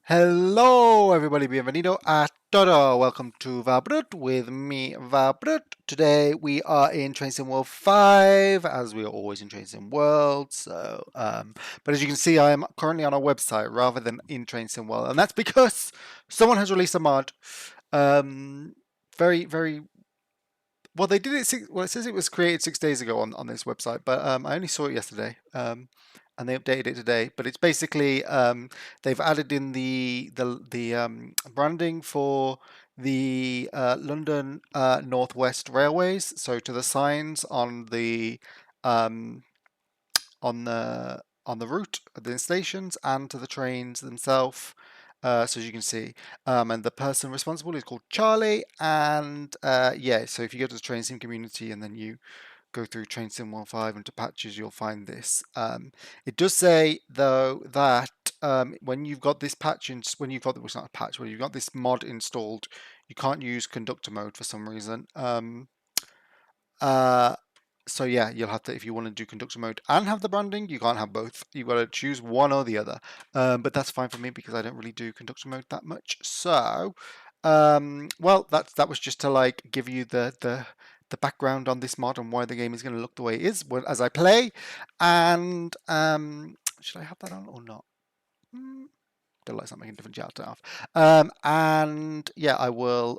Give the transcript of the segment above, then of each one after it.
Hello, everybody. Bienvenido a todo. Welcome to Vabrut with me, Vabrut. Today we are in Train Sim World 5, as we are always in Train Sim World. But as you can see, I am currently on our website rather than in Train Sim World, and that's because someone has released a mod. Very. Well, they did it. Well, it says it was created 6 days ago on this website, but I only saw it yesterday. And they updated it today. But it's basically they've added in the branding for the London Northwest Railways. So to the signs um, on the route, the stations, and to the trains themselves. So as you can see, and the person responsible is called Charlie. And yeah, so if you go to the train sim community and then you go through Train Sim 15 into patches, you'll find this. It does say though that when you've got this patch when you've got it's not a patch, when you've got this mod installed, you can't use conductor mode for some reason. Uh, so yeah, you'll have to, if you want to do conductor mode and have the branding, you can't have both. You've got to choose one or the other. But that's fine for me because I don't really do conductor mode that much. So, well, that was just to like give you the background on this mod and why the game is going to look the way it is as I play. And should I have that on or not? The light's not making a different chart off. And yeah, I will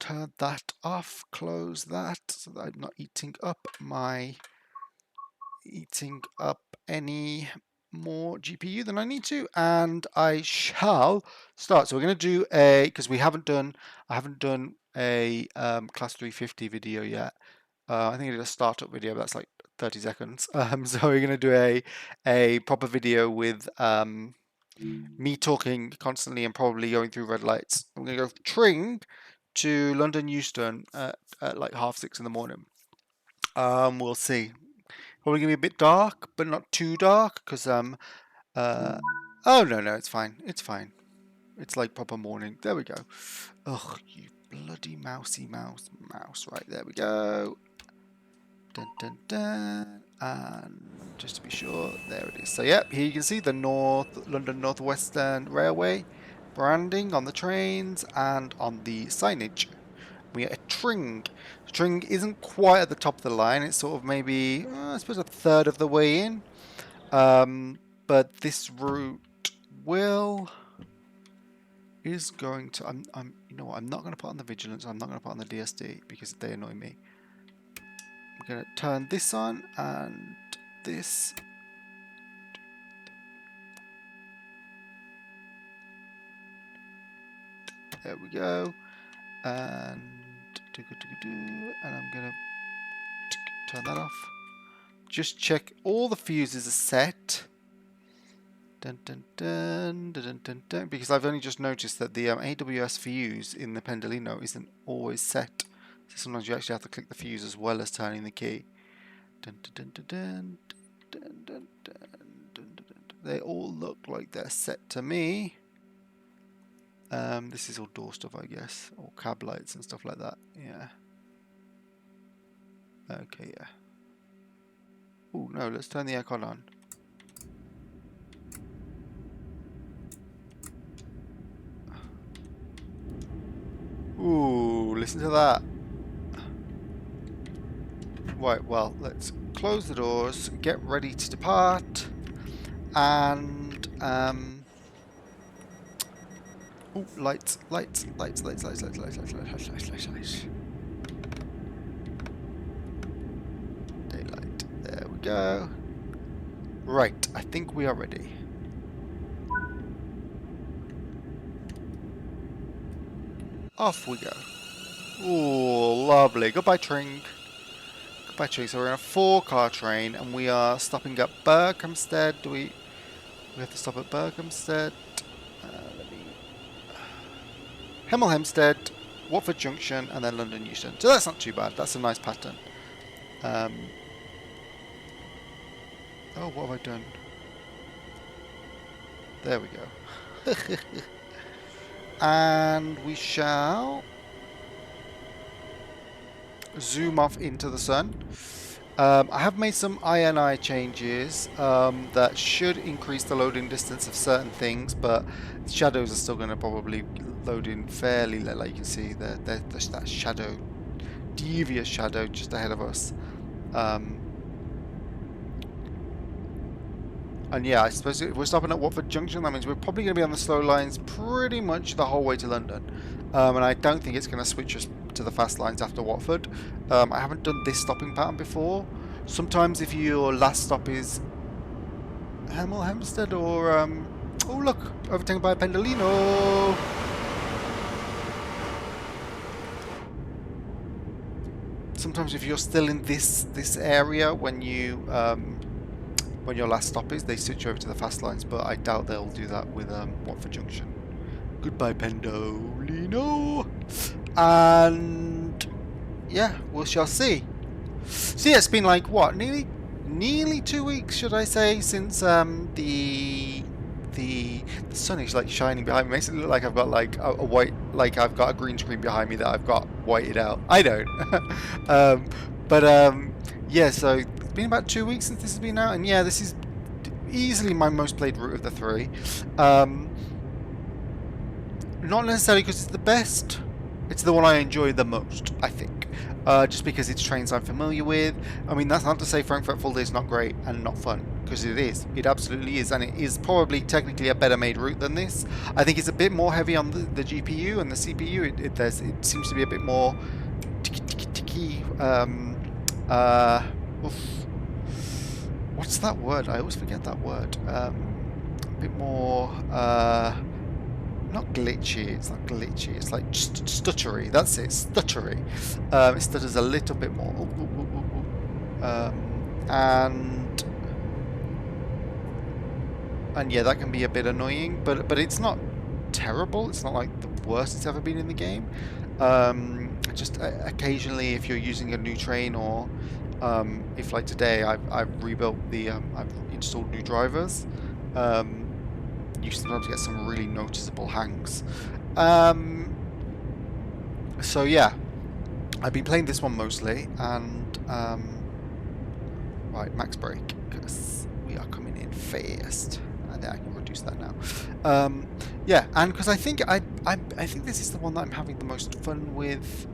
turn that off, close that, so that I'm not eating up any more GPU than I need to, and I shall start. So we're going to do because I haven't done a class 350 video yet. I think I did a startup video, but that's like 30 seconds. So we're going to do a proper video with me talking constantly and probably going through red lights. I'm going to go Tring to London Euston at like 6:30 in the morning. We'll see. Probably gonna be a bit dark, but not too dark, because oh no, it's fine. It's fine. It's like proper morning. There we go. Ugh, you bloody mouse. Right, there we go. Dun dun dun. And just to be sure, there it is. So yep, here you can see the London Northwestern Railway branding on the trains and on the signage. We get a Tring. Tring isn't quite at the top of the line. It's sort of maybe, I suppose, a third of the way in. But this route is going to. you know what? I'm not going to put on the vigilance. I'm not going to put on the DSD because they annoy me. I'm going to turn this on and this. There we go. And I'm going to turn that off. Just check all the fuses are set. Dun, dun, dun, dun, dun, dun, dun, because I've only just noticed that the AWS fuse in the pendolino isn't always set. So sometimes you actually have to click the fuse as well as turning the key. Dun, dun, dun, dun, dun, dun, dun, dun, dun, dun. They all look like they're set to me. This is all door stuff, I guess, or cab lights and stuff like that. Yeah. Okay, yeah. Oh no, let's turn the aircon on. Ooh, listen to that. Right, well, let's close the doors, get ready to depart, and ooh, lights. Daylight. There we go. Right, I think we are ready. Off we go. Ooh, lovely. Goodbye, Tring. Goodbye, Tring. So we're in a 4-car train, and we are stopping at Berkhamsted. We have to stop at Berkhamsted. Hemel Hempstead, Watford Junction, and then London Euston. So that's not too bad. That's a nice pattern. Oh, what have I done? There we go. And we shall zoom off into the sun. I have made some INI changes that should increase the loading distance of certain things, but shadows are still going to probably load in fairly low. Like you can see, there's that shadow, devious shadow just ahead of us. And yeah, I suppose if we're stopping at Watford Junction, that means we're probably going to be on the slow lines pretty much the whole way to London. And I don't think it's going to switch us to the fast lines after Watford. I haven't done this stopping pattern before. Sometimes if your last stop is Hemel Hempstead or oh look, overtaken by a pendolino. Sometimes if you're still in this area when your last stop is, they switch over to the fast lines, but I doubt they'll do that with Watford Junction. Goodbye, pendolino. And yeah, we shall see. So yeah, it's been like what, nearly 2 weeks, should I say, since the sun is like shining behind me. Makes it look like I've got like a white, like I've got a green screen behind me that I've got whited out. I don't. But yeah, so it's been about 2 weeks since this has been out, and yeah, this is easily my most played route of the three. Not necessarily because it's the best. It's the one I enjoy the most, I think. Just because it's trains I'm familiar with. I mean, that's not to say Frankfurt Full Day is not great and not fun, because it is. It absolutely is, and it is probably technically a better made route than this. I think it's a bit more heavy on the GPU and the CPU. It seems to be a bit more ticky. What's that word? I always forget that word. A bit more. Not glitchy, it's not glitchy, it's like stuttery, that's it, stuttery. It stutters a little bit more. And yeah, that can be a bit annoying, but it's not terrible, it's not like the worst it's ever been in the game. Just occasionally, if you're using a new train, or if like today I've rebuilt I've installed new drivers, you sometimes get some really noticeable hangs. So yeah, I've been playing this one mostly, and right, max brake, because we are coming in fast. And I can reduce that now. Yeah, and because I think I think this is the one that I'm having the most fun with.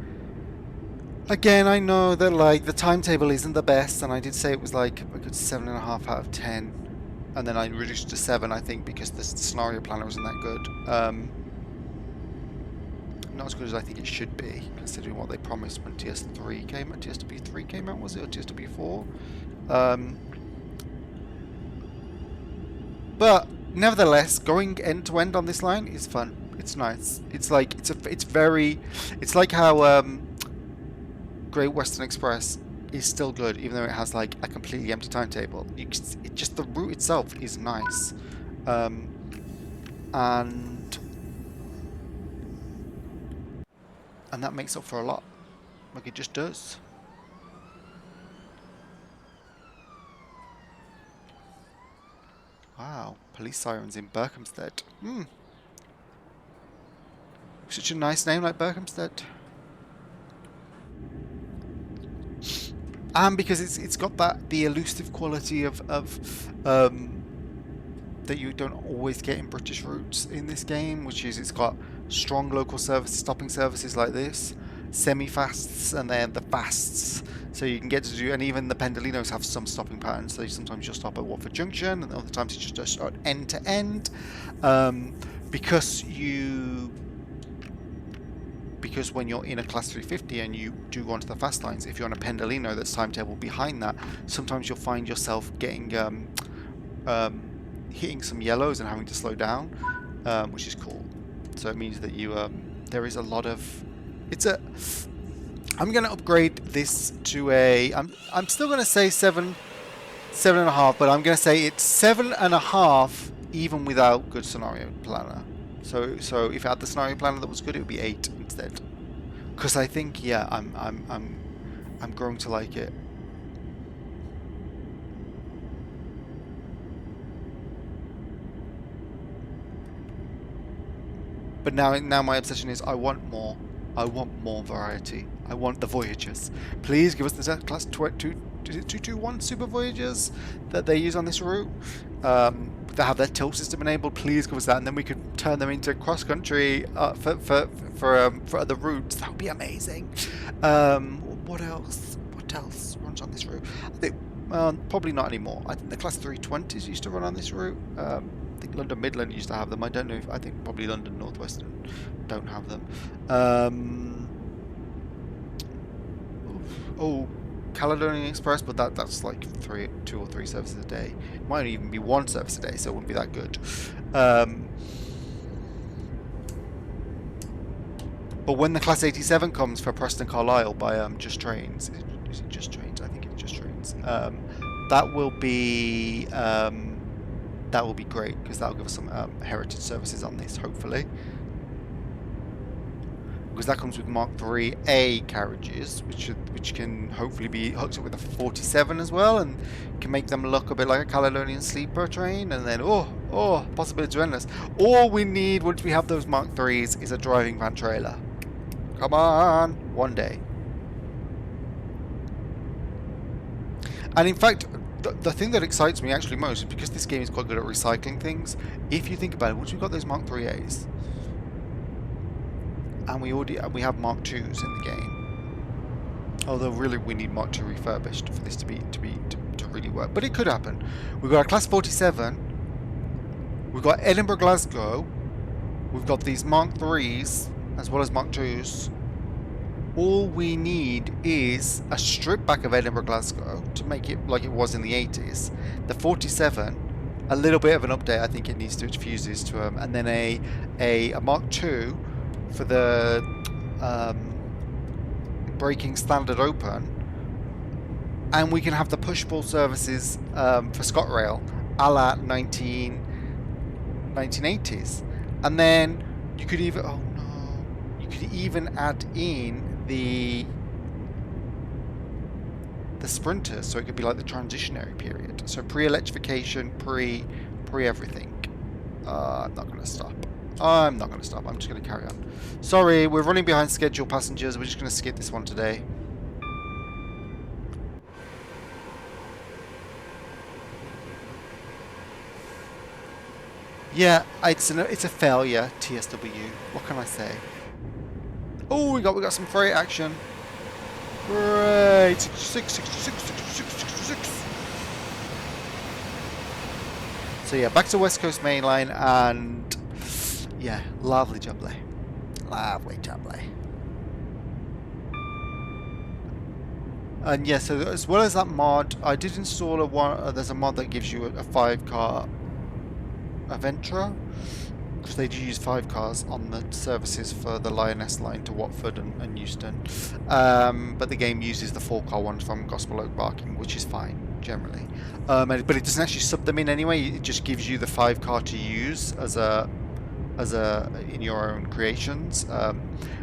Again, I know that like the timetable isn't the best, and I did say it was like a good 7.5 out of 10. And then I reduced to 7, I think, because the scenario planner wasn't that good. Not as good as I think it should be, considering what they promised when TSW3 came out, was it, or TSW4? But nevertheless, going end to end on this line is fun. It's nice. It's like it's like how Great Western Express is still good, even though it has like a completely empty timetable. Just the route itself is nice, and that makes up for a lot. Like it just does. Wow, police sirens in Berkhamsted. Such a nice name, like Berkhamsted. And because it's got the elusive quality of that you don't always get in British routes in this game, which is it's got strong local stopping services like this, semi-fasts, and then the fasts. So you can get to do, and even the pendolinos have some stopping patterns. So sometimes you'll stop at Watford Junction, and other times it's just end to end, because when you're in a class 350 and you do go onto the fast lines, if you're on a pendolino that's timetable behind that, sometimes you'll find yourself getting hitting some yellows and having to slow down, which is cool. So it means that you there is a lot of I'm going to upgrade this to a I'm still going to say 7.5, but I'm going to say it's 7.5 even without good scenario planner. So if I had the scenario planner that was good, it would be 8 instead. Because I think, yeah, I'm growing to like it. But now my obsession is I want more I want more variety. I want the Voyagers. Please give us the class 221 Super Voyagers that they use on this route. That have their tilt system enabled. Please give us that, and then we could turn them into cross country for other routes. That would be amazing. What else? What else runs on this route? I think probably not anymore. I think the class 320s used to run on this route. I think London Midland used to have them. I don't know if I think probably London North Western don't have them. Caledonian Express, but that's like 2 or 3 services a day. It might even be 1 service a day, so it wouldn't be that good. But when the Class 87 comes for Preston Carlisle by Just Trains, is it Just Trains? I think it's Just Trains. That will be great, because that'll give us some heritage services on this, hopefully. Because that comes with Mark 3A carriages, which can hopefully be hooked up with a 47 as well, and can make them look a bit like a Caledonian sleeper train. And then possibilities are endless. All we need once we have those Mark 3s is a driving van trailer. Come on, one day. And in fact, the thing that excites me actually most is because this game is quite good at recycling things. If you think about it, once we've got those Mark 3As, and we have Mark 2s in the game. Although really we need Mark 2 refurbished for this to really work. But it could happen. We've got a Class 47. We've got Edinburgh Glasgow. We've got these Mark 3s as well as Mark 2s. All we need is a strip back of Edinburgh Glasgow to make it like it was in the 80s. The 47, a little bit of an update. I think it needs to its fuses to them, and then a Mark 2 for the braking standard open, and we can have the push-pull services for ScotRail a la 1980s, and then you could even add in the sprinters, so it could be like the transitionary period, so pre-electrification, pre everything. I'm not going to stop. I'm just going to carry on. Sorry, we're running behind schedule, passengers. We're just going to skip this one today. Yeah, it's a failure, TSW. What can I say? Oh, we got some freight action. Great. 66. So yeah, back to West Coast Main Line, and yeah, lovely jubbly. And yeah, so as well as that mod, I did install there's a mod that gives you a 5-car Aventra, because they do use 5 cars on the services for the Lioness line to Watford and Euston. But the game uses the 4-car ones from Gospel Oak Barking, which is fine generally. But it doesn't actually sub them in anyway. It just gives you the 5-car to use as in your own creations,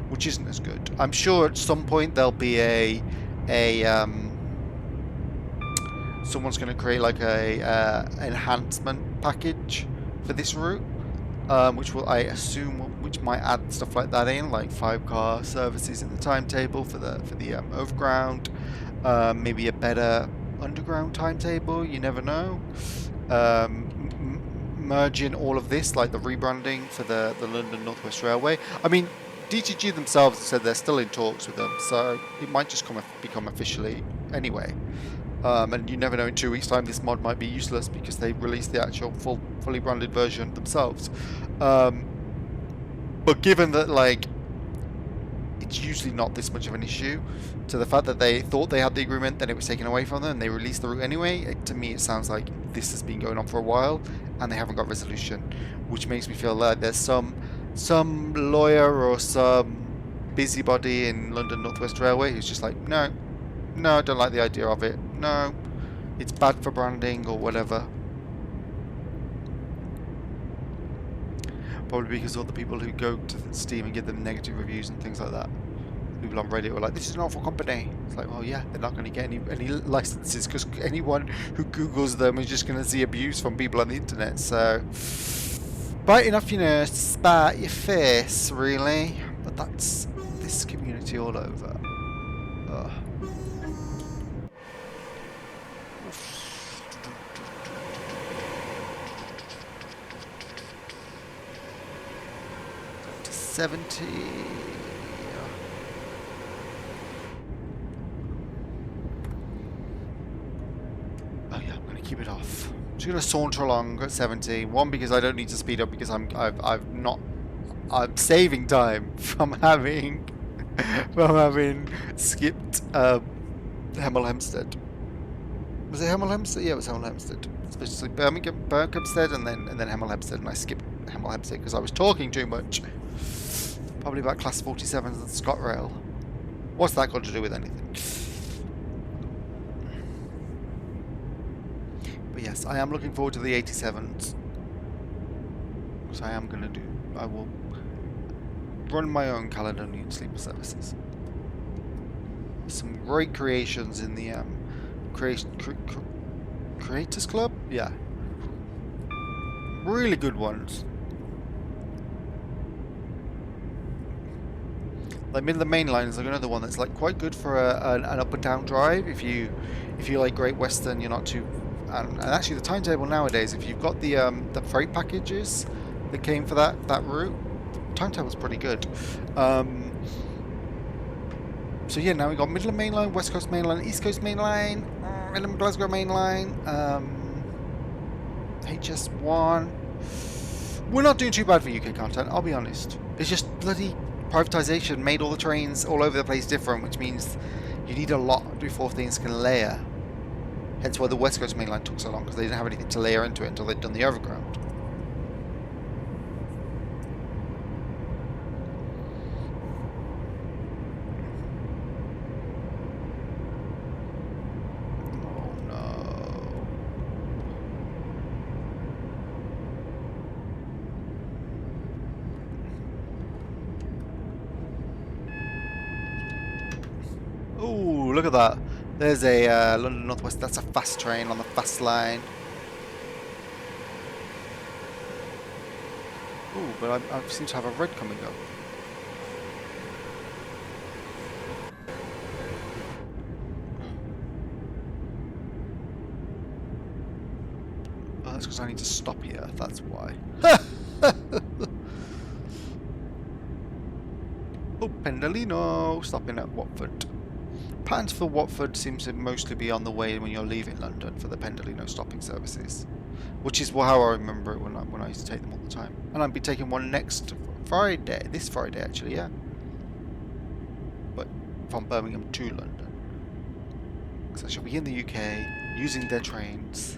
which isn't as good. I'm sure at some point there'll be someone's going to create like a enhancement package for this route, which I assume might add stuff like that in, like 5-car services in the timetable for the overground, maybe a better underground timetable. You never know. Merge in all of this, like the rebranding for the London North West Railway. I mean, DTG themselves said they're still in talks with them, so it might just become officially anyway. And you never know, in 2 weeks' time this mod might be useless because they released the actual fully branded version themselves. But given that, like, it's usually not this much of an issue, to the fact that they thought they had the agreement, then it was taken away from them, and they released the route anyway, to me it sounds like this has been going on for a while, and they haven't got resolution, which makes me feel like there's some lawyer or some busybody in London North West Railway who's just like, no, I don't like the idea of it, no, it's bad for branding or whatever. Probably because all the people who go to Steam and give them negative reviews and things like that, people on Reddit were like, this is an awful company. It's like, well, yeah, they're not going to get any licenses, because anyone who Googles them is just going to see abuse from people on the internet. So, biting off your nose, spat your face, really. But that's this community all over. Ugh. 70. Oh yeah, I'm going to keep it off. I'm just going to saunter along at 70. One, because I don't need to speed up because I'm saving time from having skipped Hemel Hempstead. Was it Hemel Hempstead? Yeah, it was Hemel Hempstead. Especially Birmingham, Hempstead, and then Hemel Hempstead, and I skipped Hemel Hempstead because I was talking too much. Probably about Class 47s and ScotRail. What's that got to do with anything? But yes, I am looking forward to the 87s. So I will run my own Caledonian sleeper services. Some great creations in the Creators Club? Yeah. Really good ones. Like Middle of the Main Line is like another one that's like quite good for an up and down drive. If you like Great Western, you're not too. And actually, the timetable nowadays, if you've got the freight packages that came for that route, timetable's pretty good. So yeah, now we've got Middle of Main Line, West Coast Main Line, East Coast Main Line, Edinburgh Glasgow Main Line, HS1. We're not doing too bad for UK content, I'll be honest. It's just bloody privatisation made all the trains all over the place different, which means you need a lot before things can layer. Hence why the West Coast Main Line took so long, because they didn't have anything to layer into it until they'd done the overground. Ooh, look at that. There's a London Northwest. That's a fast train on the fast line. Ooh, but I seem to have a red coming up. Oh, that's because I need to stop here. That's why. Oh, Pendolino, stopping at Watford. Patterns for Watford seems to mostly be on the way when you're leaving London for the Pendolino stopping services, which is how I remember it when I used to take them all the time. And I'll be taking one next Friday, this Friday actually, yeah. But from Birmingham to London, because I shall be in the UK using their trains.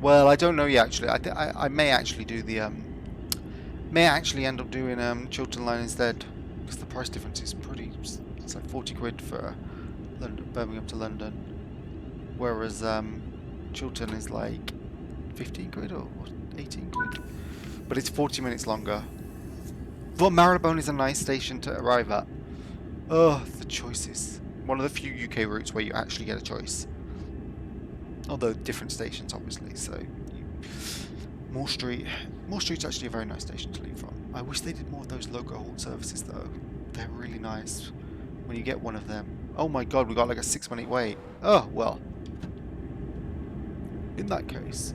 Well, I don't know yet actually. I may actually do the may actually end up doing Chiltern Line instead, because the price difference is pretty. It's like 40 quid for London, Birmingham to London, whereas Chiltern is like 15 quid or 18 quid, but it's 40 minutes longer. But Marylebone is a nice station to arrive at. Oh, the choices! One of the few UK routes where you actually get a choice. Although different stations, obviously. So Moore Street's actually a very nice station to leave from. I wish they did more of those local halt services though. They're really nice when you get one of them. Oh my god, we got like a 6-minute wait. Oh well. In that case,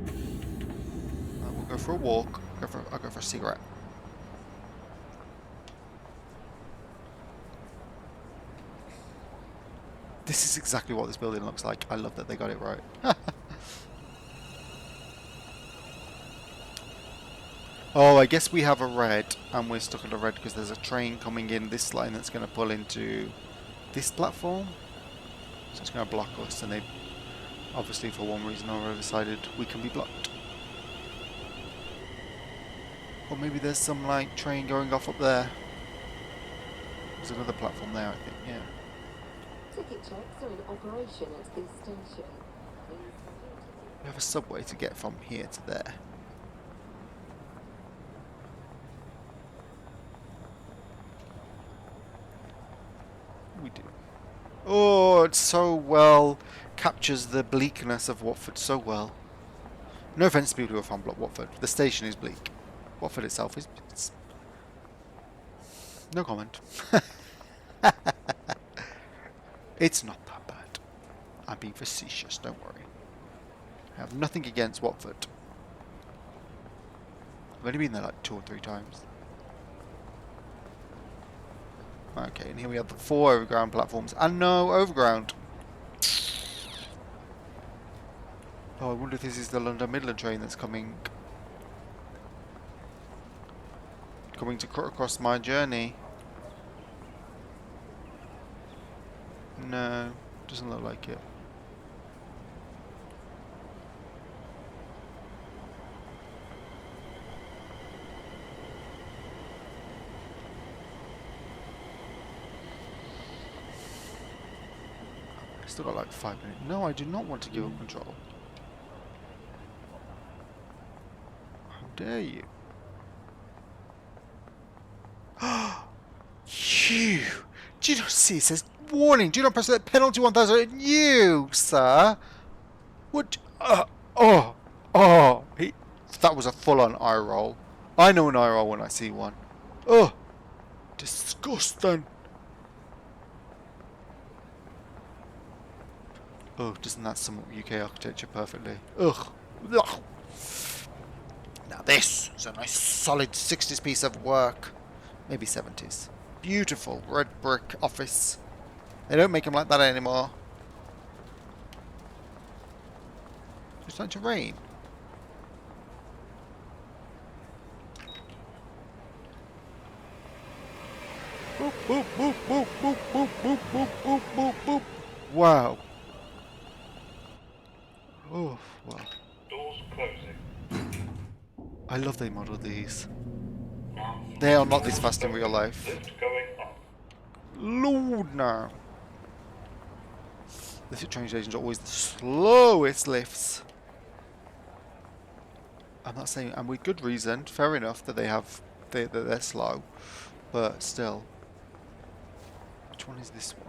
we'll go for a walk. I'll go for a cigarette. This is exactly what this building looks like. I love that they got it right. Oh, I guess we have a red, and we're stuck at a red because there's a train coming in this line that's going to pull into this platform. So it's going to block us, and they obviously, for one reason or another, decided we can be blocked. Or maybe there's some like train going off up there. There's another platform there, I think. Yeah. Ticket checks are in operation at this station. We have a subway to get from here to there. We do. Oh, it so well captures the bleakness of Watford so well. No offence to people who are from Watford. The station is bleak. Watford itself is... It's, no comment. It's not that bad. I'm being facetious, don't worry. I have nothing against Watford. I've only been there like 2 or 3 times. Okay, and here we have the 4 overground platforms and no overground. Oh, I wonder if this is the London Midland train that's coming to cut across my journey. No, doesn't look like it. Still got like 5 minutes. No, I do not want to give up control. How dare you? You! Do you not see? It says warning. Do not press that penalty 1000. You, sir. What? Oh. That was a full-on eye roll. I know an eye roll when I see one. Oh, disgusting. Oh, doesn't that sum up UK architecture perfectly? Ugh. Ugh. Now this is a nice solid 60s piece of work. Maybe 70s. Beautiful red brick office. They don't make them like that anymore. It's starting to rain. Boop, boop, boop, boop, boop, boop, boop, boop, boop, boop, boop. Wow. Oh, wow. Doors closing. I love they model these. They are not this fast in real life. Lift going up. Lord, no. The train stations are always the slowest lifts. I'm not saying, and with good reason, fair enough that they're slow, but still. Which one is this one?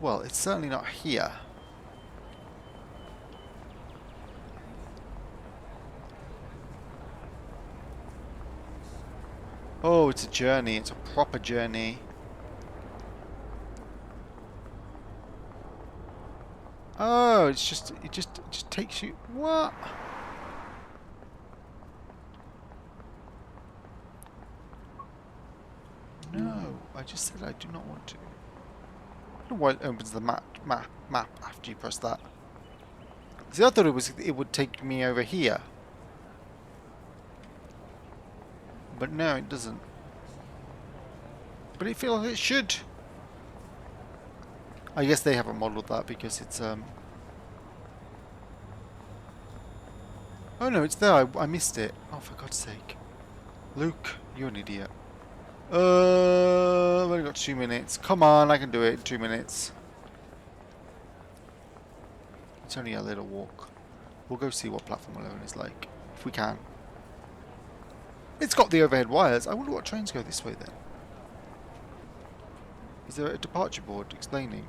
Well, it's certainly not here. Oh, it's a journey. It's a proper journey. Oh, it just takes you. What? No, I just said I do not want to. I don't know why it opens the map after you press that. See, I thought it would take me over here. But no, it doesn't. But it feels like it should. I guess they haven't modelled that because it's Oh no, it's there. I missed it. Oh, for God's sake. Luke, you're an idiot. I've only got 2 minutes. Come on, I can do it in 2 minutes. It's only a little walk. We'll go see what platform 11 is like, if we can. It's got the overhead wires. I wonder what trains go this way then. Is there a departure board explaining?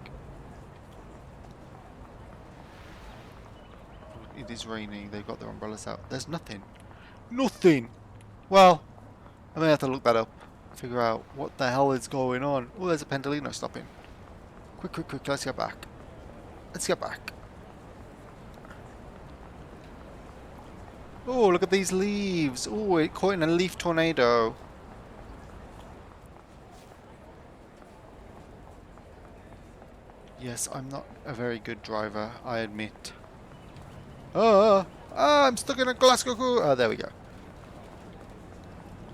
It is raining. They've got their umbrellas out. There's nothing. Nothing! Well, I may have to look that up. Figure out what the hell is going on. Oh, there's a pendolino stopping. Quick. Let's get back. Let's get back. Oh, look at these leaves. Oh, it caught in a leaf tornado. Yes, I'm not a very good driver, I admit. I'm stuck in a Glasgow. Oh, there we go.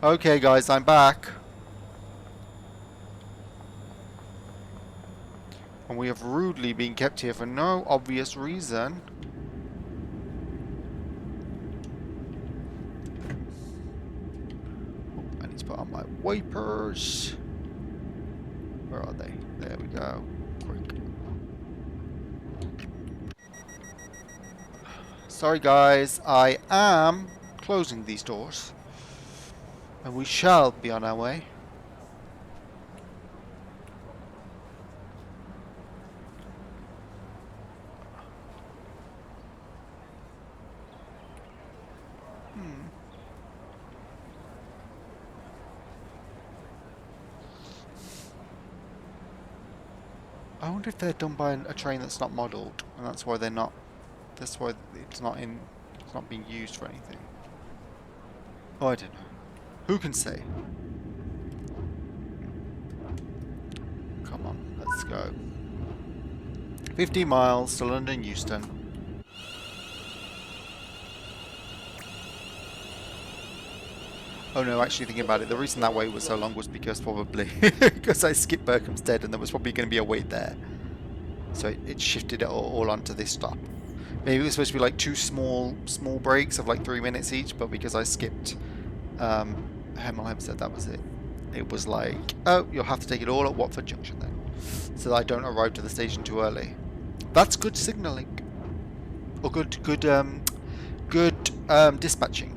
Okay, guys, I'm back. And we have rudely been kept here for no obvious reason. Oh, I need to put on my wipers. Where are they? There we go. Quick. Sorry guys, I am closing these doors. And we shall be on our way. I wonder if they're done by a train that's not modelled, and that's why they're not. That's why it's not in. It's not being used for anything. Oh, I don't know. Who can say? Come on, let's go. 50 miles to London Euston. Oh no, actually thinking about it, the reason that wait was so long was because probably because I skipped Berkhamsted and there was probably going to be a wait there. So it shifted it all onto this stop. Maybe it was supposed to be like two small breaks of like 3 minutes each, but because I skipped Hemel Hempstead, that was it. It was like, oh, you'll have to take it all at Watford Junction then, so that I don't arrive to the station too early. That's good signalling, or good dispatching.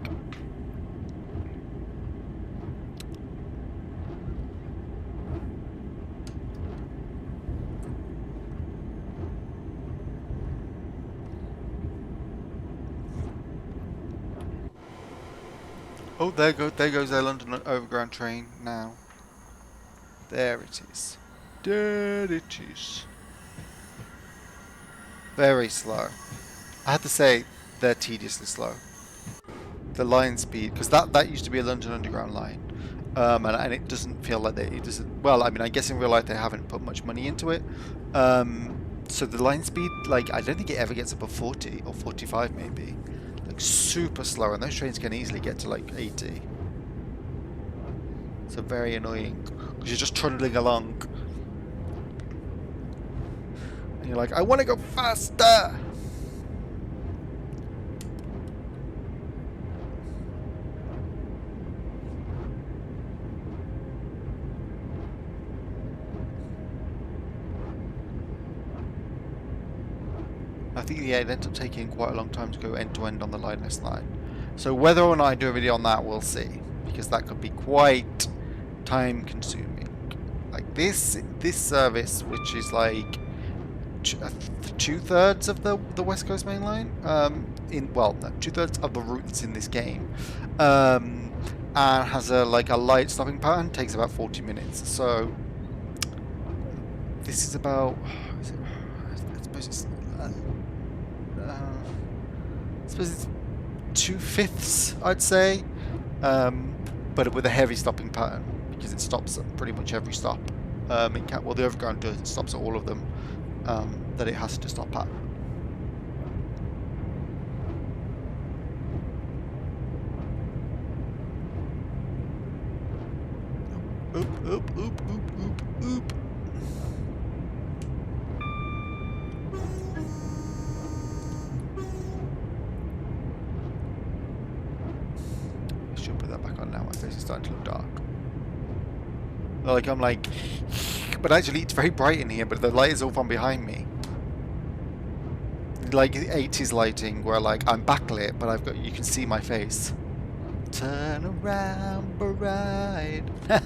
Oh, there goes their London Overground train now. There it is. There it is. Very slow. I have to say, they're tediously slow. The line speed, because that used to be a London Underground line, and it doesn't feel like it doesn't. Well, I mean, I guess in real life they haven't put much money into it. So the line speed, like, I don't think it ever gets above 40 or 45 maybe. Like super slow, and those trains can easily get to like 80. So very annoying because you're just trundling along, and you're like, I want to go faster. I think yeah, it ends up taking quite a long time to go end to end on the Lioness line. So whether or not I do a video on that, we'll see, because that could be quite time consuming. Like this service, which is like 2/3 of the West Coast Main Line, no, 2/3 of the routes in this game, and has a light stopping pattern, takes about 40 minutes. So this is about, I suppose it's. I suppose it's 2/5, I'd say, but with a heavy stopping pattern because it stops at pretty much every stop. Well, the Overground does. It stops at all of them that it has to stop at. Oop, oop, oop, oop, oop, oop. Should put that back on now. My face is starting to look dark. Like I'm like, but actually it's very bright in here. But the light is all from behind me. Like the 80s lighting, where like I'm backlit, but you can see my face. Turn around, bride. I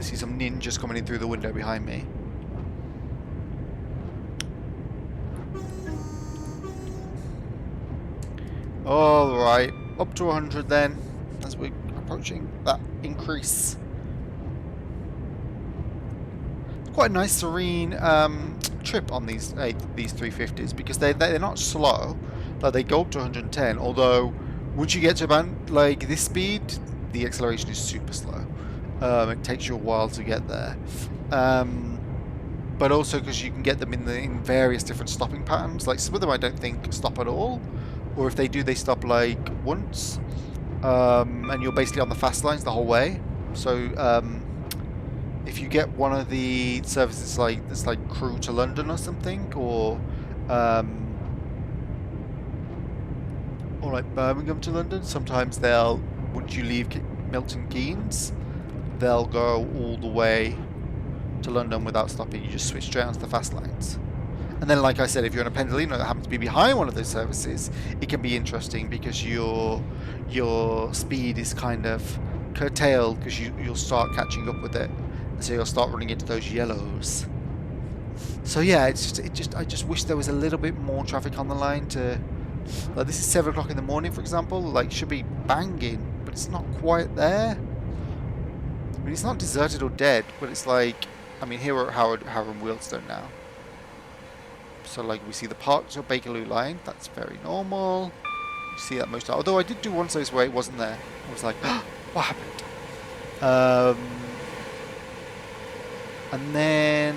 see some ninjas coming in through the window behind me. Alright, up to 100 then, as we're approaching that increase. It's quite a nice serene trip on these 350s, because they're not slow. Like they go up to 110, although once you get to about like this speed, the acceleration is super slow. It takes you a while to get there. But also because you can get them in various different stopping patterns. Like some of them I don't think stop at all, or if they do, they stop like once, and you're basically on the fast lines the whole way. So if you get one of the services that's like Crewe to London or something, or like Birmingham to London, sometimes they'll, once you leave Milton Keynes, they'll go all the way to London without stopping. You just switch straight onto the fast lines. And then, like I said, if you're in a pendolino that happens to be behind one of those services, it can be interesting because your speed is kind of curtailed because you'll start catching up with it, and so you'll start running into those yellows. So yeah, I just wish there was a little bit more traffic on the line to. Like this is 7 o'clock in the morning, for example. Like should be banging, but it's not quite there. mean, it's not deserted or dead, but it's like, I mean, here we're at Harrow and Wealdstone now. So like we see the Parks or Bakerloo line, that's very normal. You see that most, although I did do one place where it wasn't there. I was like, what happened? And then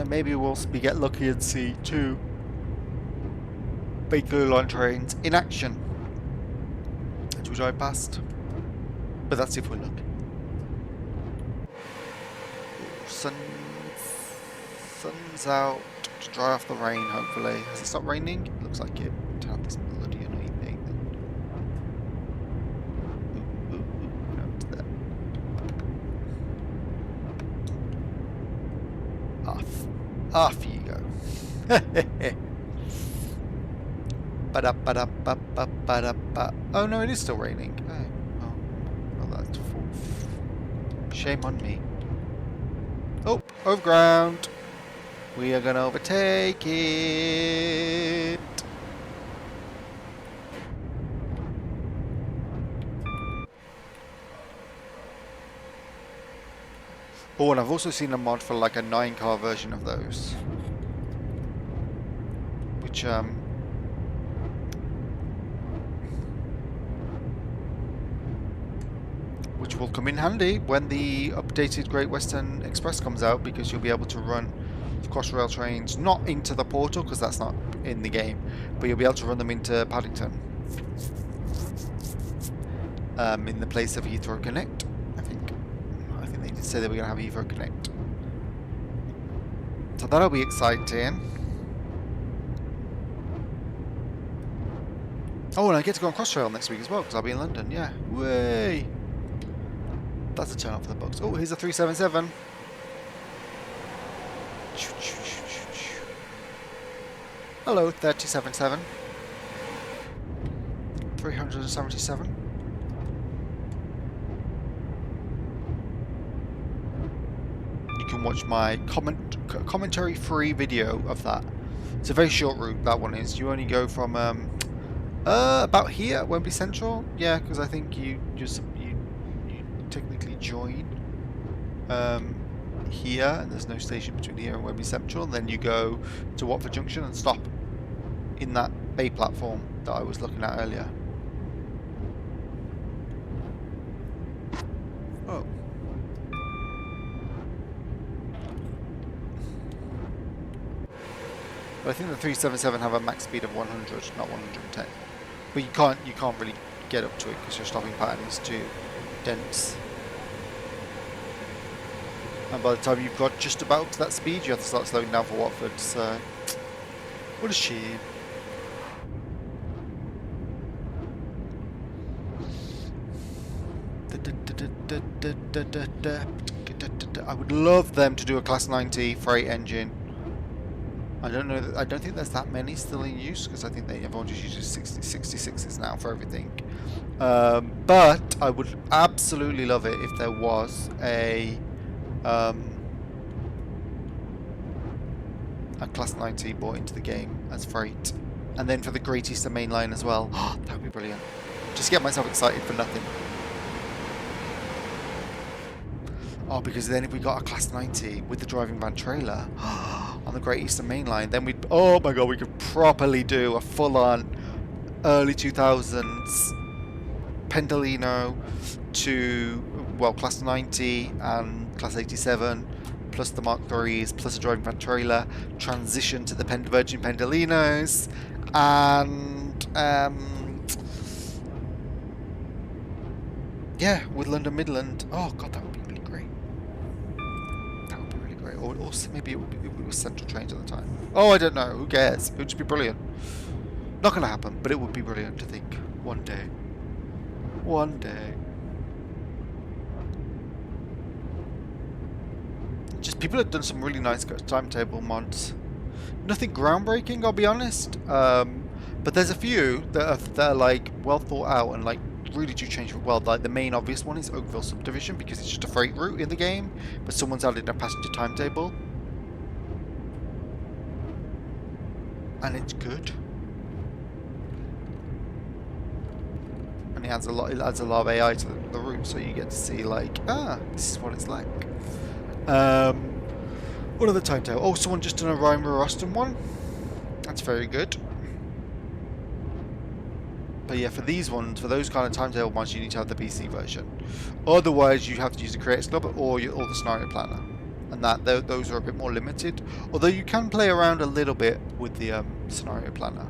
maybe we'll get lucky and see 2 Bakerloo line trains in action as we drive past. But that's if we're lucky. Sun's out to dry off the rain, hopefully. Has it stopped raining? It looks like it. To have this bloody annoying thing. No, it's there. Off you go. Oh no, it is still raining. Oh, well, that's shame on me. Oh, overground. We are going to overtake it. Oh, and I've also seen a mod for like a 9-car version of those. Which will come in handy when the updated Great Western Express comes out, because you'll be able to run Crossrail trains not into the portal, because that's not in the game, but you'll be able to run them into Paddington in the place of Heathrow Connect. I think they did say they were going to have Heathrow Connect, so that'll be exciting. Oh, and I get to go on Crossrail next week as well, because I'll be in London. Yeah, way. That's a turn off for the bugs. Oh, here's a 377. Hello, 377. 377. You can watch my commentary-free video of that. It's a very short route, that one is. You only go from about here at Wembley Central. Yeah, because I think you technically join here, and there's no station between here and Wembley Central, and then you go to Watford Junction and stop in that bay platform that I was looking at earlier. Oh. But I think the 377 have a max speed of 100, not 110. But you can't really get up to it because your stopping pattern is too dense. And by the time you've got just about to that speed, you have to start slowing down for Watford, so what a shame. I would love them to do a Class 90 freight engine. I don't think there's that many still in use, because I think everyone just uses 66s now for everything. But I would absolutely love it if there was a Class 90 brought into the game as freight, and then for the Great Eastern Main Line as well. That would be brilliant. Just get myself excited for nothing. Oh, because then if we got a Class 90 with the driving van trailer on the Great Eastern Main Line, then we'd, oh my god, we could properly do a full-on early 2000s Pendolino to, well, Class 90 and Class 87, plus the Mark IIIs, plus a driving van trailer, transition to the Virgin Pendolinos, and yeah, with London Midland. Oh god, that would be really great. That would be really great. Or maybe it was Central Trains at the time. Oh, I don't know. Who cares? It would just be brilliant. Not going to happen, but it would be brilliant to think one day. One day. Just people have done some really nice timetable mods. Nothing groundbreaking, I'll be honest. But there's a few that are like well thought out and like really do change well. Like the main obvious one is Oakville Subdivision, because it's just a freight route in the game, but someone's added a passenger timetable. and it's good. And it adds a lot. It adds a lot of AI to the route, so you get to see like, this is what it's like. What other timetable? Oh, someone just done a London Euston one. That's very good. But yeah, for these ones, for those kind of timetable ones, you need to have the PC version. Otherwise, you have to use the Creators Club or the Scenario Planner, and those are a bit more limited. Although you can play around a little bit with the Scenario Planner.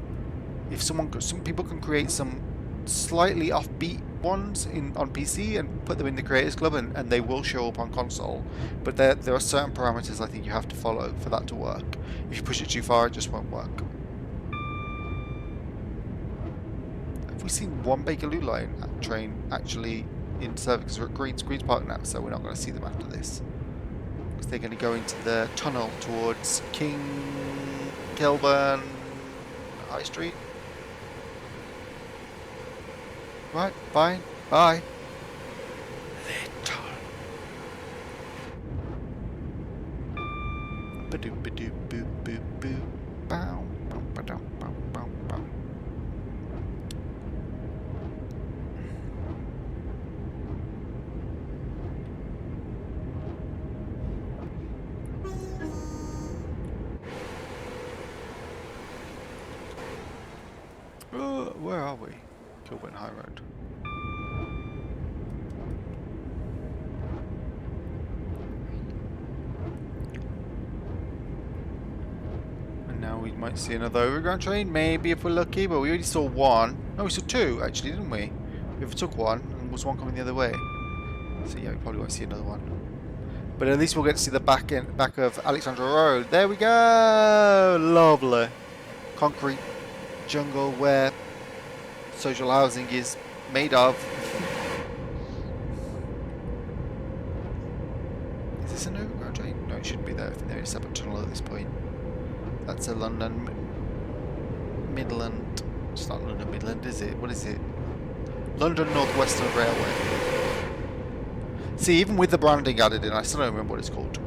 If some people can create some slightly offbeat ones on PC and put them in the Creators Club, and they will show up on console. But there are certain parameters I think you have to follow for that to work. If you push it too far, it just won't work. Have we seen one Bakerloo line train actually in service? Because we're at Queen's Park now, so we're not going to see them after this. Because they're going to go into the tunnel towards King Kilburn High Street. Right, fine, bye. Little. Ba-doop, ba-doop, boop, boop, boop. Bow, bow, ba-dow, bow, bow, bow. Where are we? Kilburn High Road. And now we might see another overground train, maybe if we're lucky, but we already saw one. No, we saw two, actually, didn't we? We took one, and was one coming the other way. So yeah, we probably won't see another one. But at least we'll get to see the back of Alexandra Road. There we go! Lovely. Concrete jungle where social housing is made of. Is this an overground train? No, it shouldn't be there. I think there is a separate tunnel at this point. That's a London Midland. It's not London Midland, is it? What is it? London North Western Railway. See, even with the branding added in, I still don't remember what it's called.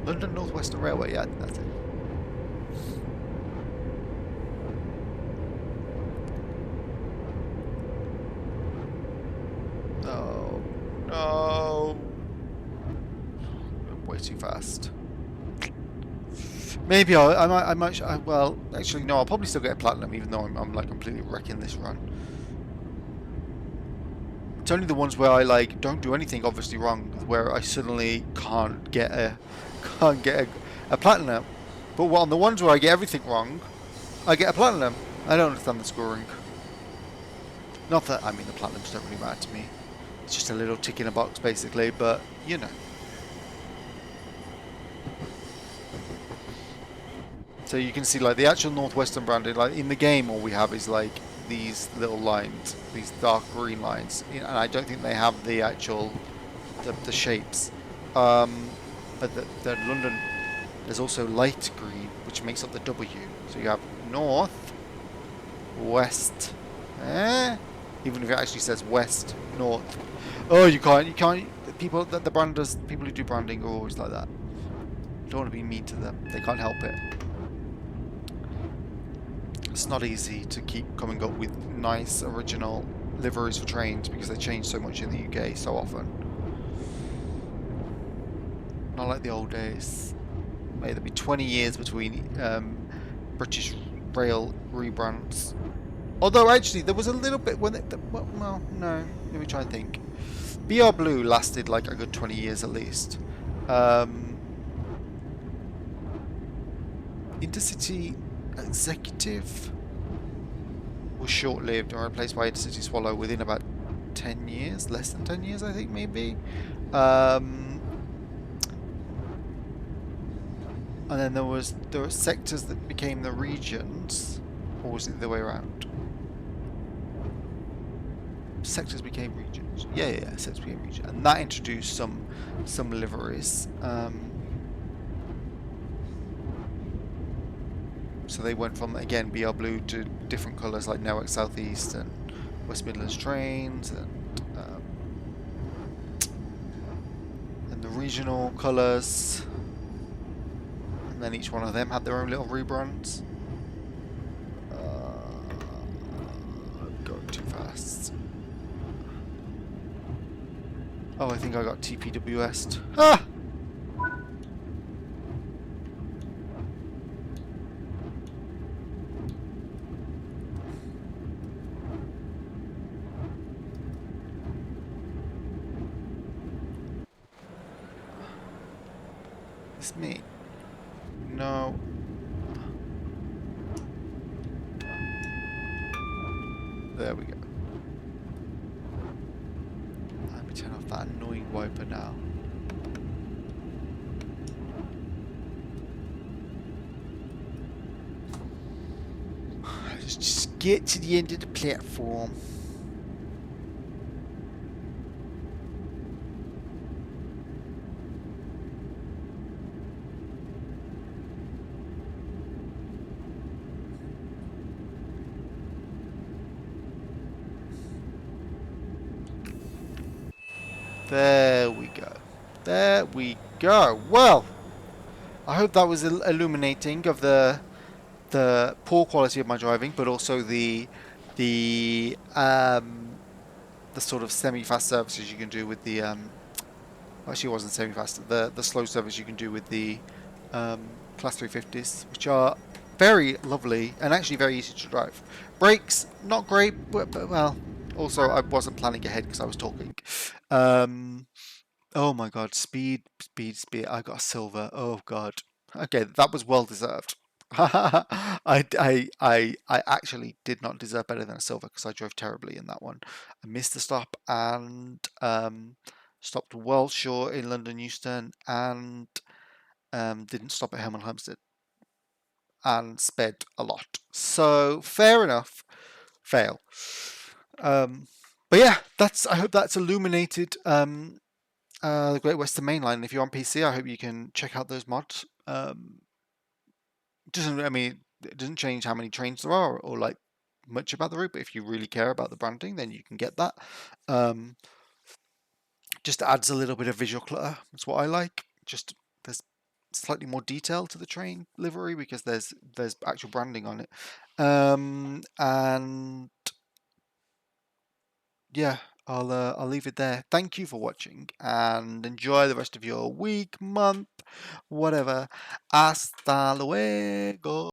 London North Western Railway, yeah, that's it. No. No. Way too fast. Maybe I might. Well, actually, no. I'll probably still get a platinum, even though I'm like completely wrecking this run. It's only the ones where I like don't do anything obviously wrong, where I suddenly can't get a platinum. But on the ones where I get everything wrong, I get a platinum. I don't understand the scoring. Not that, I mean, the platinums don't really matter to me. It's just a little tick in a box, basically. But you know. So you can see like the actual Northwestern branding, like in the game, all we have is like these little lines, these dark green lines, and I don't think they have the actual the shapes. But the London, there's also light green, which makes up the W. So you have north, west, even if it actually says west, north. Oh, you can't. People the branders, people who do branding are always like that. Don't want to be mean to them. They can't help it. It's not easy to keep coming up with nice original liveries for trains because they change so much in the UK so often. Not like the old days. May there be 20 years between British Rail rebrands. Although actually there was a little bit when well no, let me try and think. BR Blue lasted like a good 20 years at least. Intercity Executive was short-lived and replaced by Intercity Swallow within about 10 years, less than 10 years I think maybe. And then there were sectors that became the regions, or was it the way around? Sectors became regions. Yeah, sectors became regions, and that introduced some liveries. So they went from, again, BR Blue to different colours like Newark South East and West Midlands Trains and the regional colours. And then each one of them had their own little rebrands. Oh, I think I got TPWS'd. Ah! It's me. No. There we go. Let me turn off that annoying wiper now. Just get to the end of the platform. There we go. There we go. Well, I hope that was illuminating of the poor quality of my driving, but also the sort of semi-fast services you can do with the actually it wasn't semi-fast, the slow service you can do with the Class 350s, which are very lovely and actually very easy to drive. Brakes not great, but well, also I wasn't planning ahead because I was talking. Oh my god, speed, speed, speed. I got a silver. Oh god. Okay, that was well deserved. I actually did not deserve better than a silver because I drove terribly in that one. I missed the stop and stopped well short in London Euston and didn't stop at Hemel Hempstead and sped a lot. So fair enough. Fail. But yeah, I hope that's illuminated the Great Western Main Line. If you're on PC, I hope you can check out those mods. It doesn't change how many trains there are or like much about the route, but if you really care about the branding, then you can get that. Just adds a little bit of visual clutter. That's what I like. Just there's slightly more detail to the train livery because there's actual branding on it. And yeah, I'll leave it there. Thank you for watching and enjoy the rest of your week, month, whatever. Hasta luego.